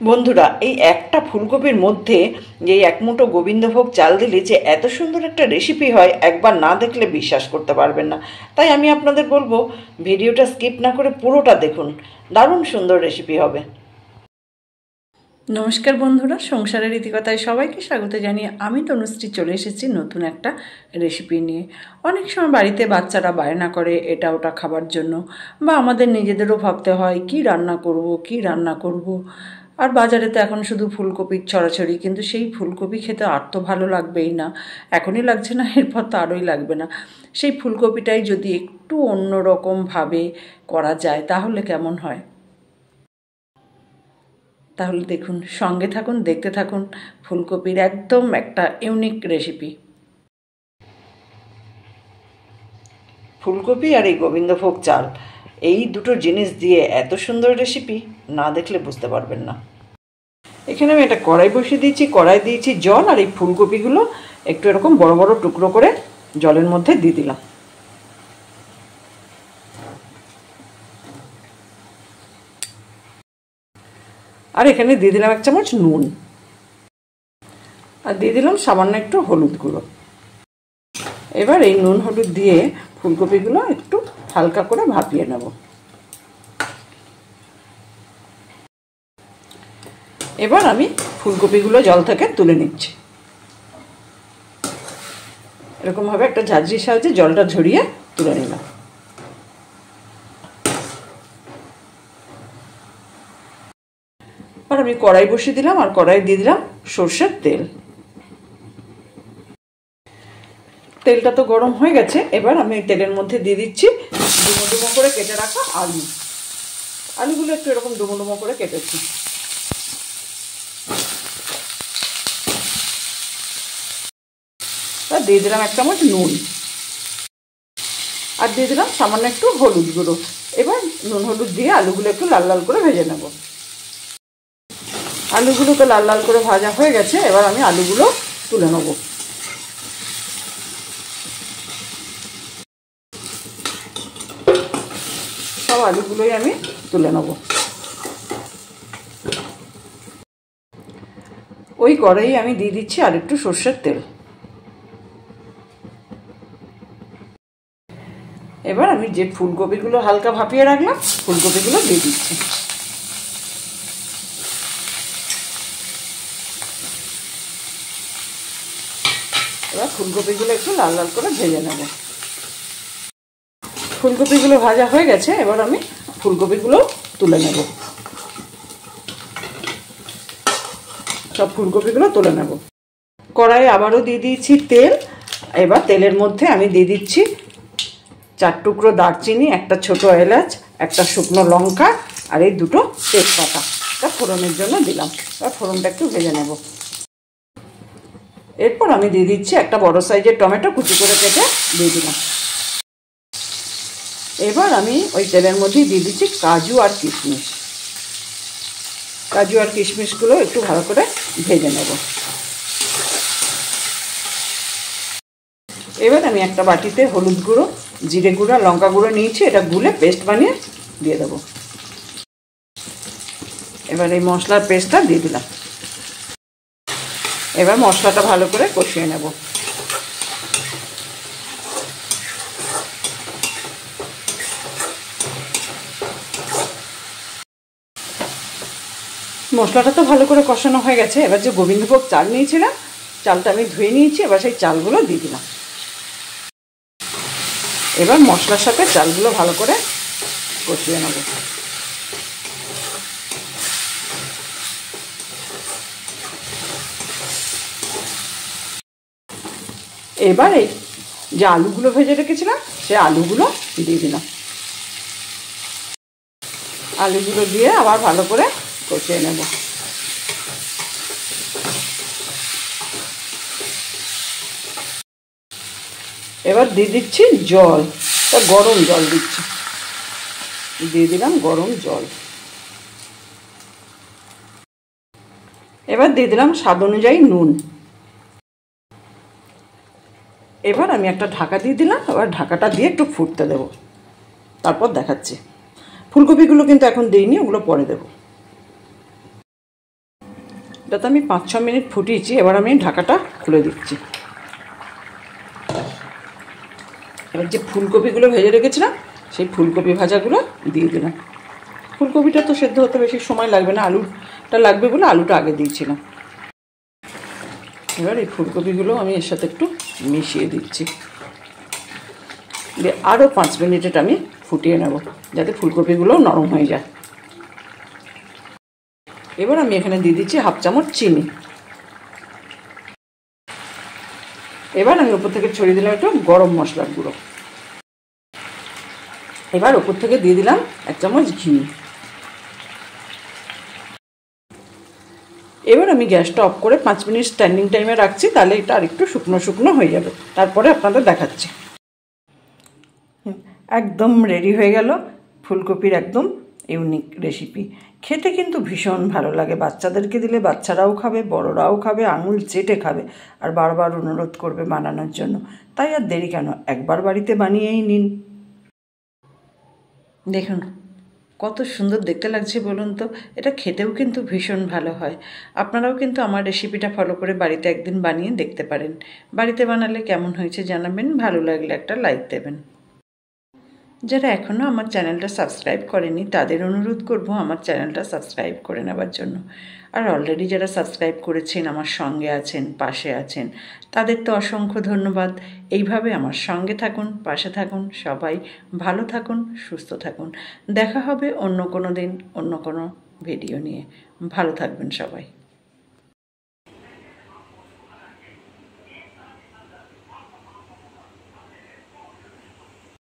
বন্ধুরা, এই একটা ফুলকপির মধ্যে যে এক মুঠো গোবিন্দভোগ চাল দিলে যে এত সুন্দর একটা রেসিপি হয়, একবার না দেখলে বিশ্বাস করতে পারবেন না। তাই আমি আপনাদের বলবো, ভিডিওটা স্কিপ না করে পুরোটা দেখুন, দারুণ সুন্দর রেসিপি হবে। নমস্কার বন্ধুরা, সংসারের রীতিকথায় সবাইকে স্বাগত জানিয়ে আমি তনুশ্রী চলে এসেছি নতুন একটা রেসিপি নিয়ে। অনেক সময় বাড়িতে বাচ্চারা বায়না করে এটা ওটা খাবার জন্য, বা আমাদের নিজেদেরও ভাবতে হয় কি রান্না করব। আর বাজারে তো এখন শুধু ফুলকপির ছড়াছড়ি, কিন্তু সেই ফুলকপি খেতে আর তো ভালো লাগবেই না, এখনই লাগছে না, এরপর তো আরোই লাগবে না। সেই ফুলকপিটাই যদি একটু অন্যরকমভাবে করা যায় তাহলে কেমন হয়? তাহলে দেখুন, সঙ্গে থাকুন, দেখতে থাকুন ফুলকপির একদম একটা ইউনিক রেসিপি। ফুলকপি আর এই গোবিন্দভোগ চাল, এই দুটো জিনিস দিয়ে এত সুন্দর রেসিপি না দেখলে বুঝতে পারবেন না। এখানে আমি একটা কড়াই বসিয়ে দিয়েছি, কড়াই দিয়েছি জল, আর এই ফুলকপিগুলো একটু এরকম বড় বড় টুকরো করে জলের মধ্যে দিয়ে দিলাম। আর এখানে দিয়ে দিলাম 1 চামচ নুন, আর দিয়ে দিলাম সামান্য একটু হলুদ গুঁড়ো। এবার এই নুন হলুদ দিয়ে ফুলকপিগুলো একটু হালকা করে ভাপিয়ে নেব। এবার আমি ফুলকপিগুলো জল থেকে তুলে নিচ্ছি। এরকমভাবে একটা ঝাঁঝরির সাহায্যে জলটা ঝরিয়ে তুলে নিলাম। আর আমি কড়াই বসিয়ে দিলাম, আর কড়াই দিয়ে দিলাম সর্ষের তেল। তেলটা তো গরম হয়ে গেছে, এবার আমি তেলের মধ্যে দিয়ে দিচ্ছি ডুমো ডুমো করে কেটে রাখা আলু। আলুগুলো একটু এরকম ডুমো ডুমো করে কেটেছি। আর দিয়ে দিলাম 1 চামচ নুন, আর দিয়ে দিলাম সামান্য একটু হলুদ গুঁড়ো। এবার নুন হলুদ দিয়ে আলুগুলো একটু লাল লাল করে ভেজে নেব। আলুগুলো তো লাল লাল করে ভাজা হয়ে গেছে, এবার আমি আলুগুলো তুলে নেব। সব আলুগুলোই আমি তুলে নেব। ওই কড়াইয়ে আমি দিয়ে দিচ্ছি আর একটু সর্ষের তেল। এবার আমি যে ফুলকপিগুলো হালকা ভাপিয়ে রাখলাম, ফুলকপিগুলো দিয়ে দিচ্ছি। এবার ফুলকপিগুলো একটু লাল লাল করে ভেজে নেব। ফুলকপিগুলো ভাজা হয়ে গেছে, এবার আমি ফুলকপিগুলো তুলে নেব। সব ফুলকপিগুলো তুলে নেব। কড়াইয়ে আবারও দিয়ে দিয়েছি তেল। এবার তেলের মধ্যে আমি দিয়ে দিচ্ছি 4 টুকরো দারচিনি, একটা ছোট এলাচ, একটা শুকনো লঙ্কা, আর এই 2টো তেজপাতা। এটা ফোড়নের জন্য দিলাম। এবার ফোড়নটা একটু ভেজে নেব। এরপর আমি দিয়ে দিচ্ছি একটা বড় সাইজের টমেটো কুচি করে কেটে দিয়ে দিলাম। এবার আমি ওই তেলের মধ্যে দিয়ে দিচ্ছি কাজু আর কিশমিশ। কাজু আর কিশমিশগুলো একটু ভালো করে ভেজে নেব। এবার আমি একটা বাটিতে হলুদ গুঁড়ো, জিরে গুঁড়ো, লঙ্কা গুঁড়ো নিয়েছি, এটা গুলে পেস্ট বানিয়ে দিয়ে দেবো। এবার এই মশলার পেস্টটা দিয়ে দিলাম। এবার মশলাটা ভালো করে কষিয়ে নেব। মশলাটা তো ভালো করে কষানো হয়ে গেছে। এবার যে গোবিন্দভোগ চাল নিয়েছিলাম, চালটা আমি ধুয়ে নিয়েছি, এবার সেই চালগুলো দিয়ে দিলাম। এবার মশলার সাথে চালগুলো ভালো করে কষিয়ে নেব। এবার এই যে আলুগুলো ভেজে রেখেছিলাম, সে আলুগুলো দিয়ে দিলাম। আলুগুলো দিয়ে আবার ভালো করে কষিয়ে নেব। এবার দিয়ে দিচ্ছি জল, তা গরম জল দিচ্ছি। দিয়ে দিলাম গরম জল। এবার দিয়ে দিলাম স্বাদ অনুযায়ী নুন। এবার আমি একটা ঢাকা দিয়ে দিলাম। এবার ঢাকাটা দিয়ে একটু ফুটতে দেব, তারপর দেখাচ্ছি। ফুলকপিগুলো কিন্তু এখন দিইনি, ওগুলো পরে দেবো। এটা তো আমি 5-6 মিনিট ফুটিয়েছি। এবার আমি ঢাকাটা খুলে দিচ্ছি। এবার যে ফুলকপিগুলো ভেজে রেখেছিলাম সেই ফুলকপি ভাজাগুলো দিয়ে দিলাম। ফুলকপিটা তো সেদ্ধ হতে বেশি সময় লাগবে না, আলুটা লাগবে বলে আলুটা আগে দিয়েছিলাম। এবার এই ফুলকপিগুলো আমি এর সাথে একটু মিশিয়ে দিচ্ছি, দিয়ে আরও 5 মিনিট এটা আমি ফুটিয়ে নেব যাতে ফুলকপিগুলো নরম হয়ে যায়। এবার আমি এখানে দিয়ে দিচ্ছি 1/2 চামচ চিনি। এবার আমি ওপর থেকে ছড়িয়ে দিলাম একটু গরম মশলার গুঁড়ো। এবার ওপর থেকে দিয়ে দিলাম 1 চামচ ঘি। এবার আমি গ্যাসটা অফ করে 5 মিনিট স্ট্যান্ডিং টাইমে রাখছি, তাহলে এটা আরেকটু শুকনো শুকনো হয়ে যাবে। তারপরে আপনাদের দেখাচ্ছি। একদম রেডি হয়ে গেল ফুলকপির একদম ইউনিক রেসিপি। খেতে কিন্তু ভীষণ ভালো লাগে, বাচ্চাদেরকে দিলে বাচ্চারাও খাবে, বড়রাও খাবে, আঙুল চেটে খাবে, আর বারবার অনুরোধ করবে বানানোর জন্য। তাই আর দেরি কেন, একবার বাড়িতে বানিয়েই নিন। দেখুন কত সুন্দর দেখতে লাগছে বলুন তো। এটা খেতেও কিন্তু ভীষণ ভালো হয়। আপনারাও কিন্তু আমার রেসিপিটা ফলো করে বাড়িতে একদিন বানিয়ে দেখতে পারেন। বাড়িতে বানালে কেমন হয়েছে জানাবেন, ভালো লাগলে একটা লাইক দেবেন। যারা এখনও আমার চ্যানেলটা সাবস্ক্রাইব করেনি তাদের অনুরোধ করব আমার চ্যানেলটা সাবস্ক্রাইব করে নেওয়ার জন্য। আর অলরেডি যারা সাবস্ক্রাইব করেছেন, আমার সঙ্গে আছেন, পাশে আছেন, তাদের তো অসংখ্য ধন্যবাদ। এইভাবে আমার সঙ্গে থাকুন, পাশে থাকুন, সবাই ভালো থাকুন, সুস্থ থাকুন। দেখা হবে অন্য কোনো দিন অন্য কোনো ভিডিও নিয়ে। ভালো থাকবেন সবাই।